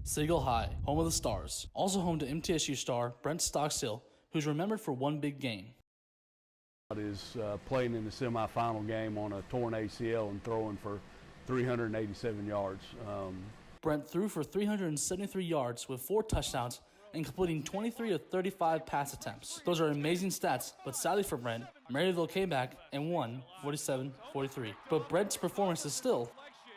Siegel High, home of the Stars. Also home to MTSU star Brents Stockstill, who's remembered for one big game. Is playing in the semifinal game on a torn ACL and throwing for 387 yards. Brent threw for 373 yards with 4 touchdowns and completing 23 of 35 pass attempts. Those are amazing stats, but sadly for Brent, Maryville came back and won 47-43. But Brent's performance is still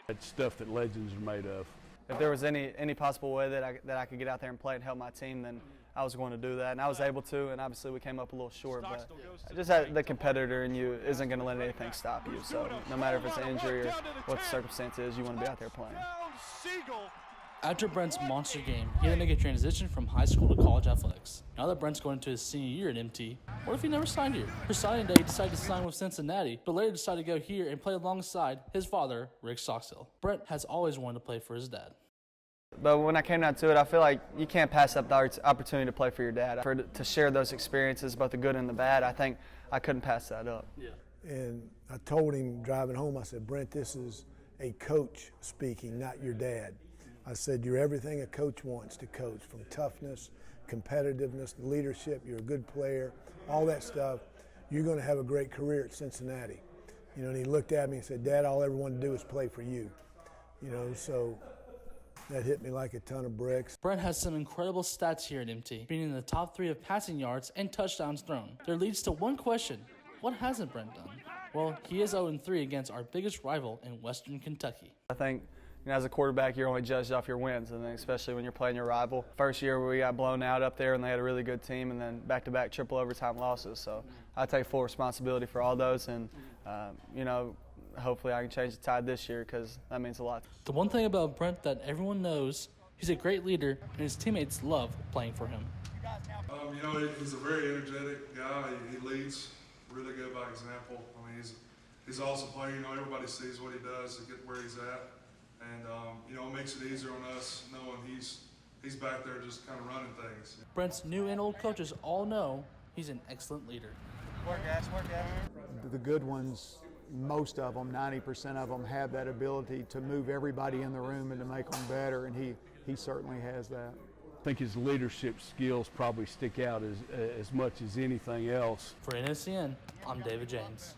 It's stuff that legends are made of. If there was any possible way that I could get out there and play and help my team, then I was going to do that, and I was able to, and obviously we came up a little short, but just the competitor in you isn't going to let anything stop you. So no matter if it's an injury or what the circumstance is, you want to be out there playing. After Brent's monster game, he had to make a transition from high school to college athletics. Now that Brent's going into his senior year at MT, what if he never signed here? For signing day, he decided to sign with Cincinnati, but later decided to go here and play alongside his father, Rick Stockstill. Brent has always wanted to play for his dad. But when I came down to it, I feel like you can't pass up the opportunity to play for your dad. To share those experiences, both the good and the bad, I think I couldn't pass that up. Yeah. And I told him driving home, I said, Brent, this is a coach speaking, not your dad. I said, you're everything a coach wants to coach, from toughness, competitiveness, leadership. You're a good player, all that stuff. You're going to have a great career at Cincinnati. You know, and he looked at me and said, Dad, all I ever want to do is play for you. You know, so that hit me like a ton of bricks. Brent has some incredible stats here at MT, being in the top 3 of passing yards and touchdowns thrown. There leads to one question: what hasn't Brent done? Well, he is 0-3 against our biggest rival in Western Kentucky. I think, as a quarterback, you're only judged off your wins, and then especially when you're playing your rival. First year we got blown out up there, and they had a really good team, and then back-to-back triple overtime losses. So I take full responsibility for all those, and you know, hopefully I can change the tide this year, because that means a lot. The one thing about Brent that everyone knows, he's a great leader, and his teammates love playing for him. You know, he's a very energetic guy. He leads really good by example. I mean, he's an awesome player. You know, everybody sees what he does to get where he's at. And, you know, it makes it easier on us knowing he's back there just kind of running things. Brent's new and old coaches all know he's an excellent leader. Work, guys, work, guys. The good ones, most of them, 90% of them, have that ability to move everybody in the room and to make them better, and he certainly has that. I think his leadership skills probably stick out as much as anything else. For NSCN, I'm David James.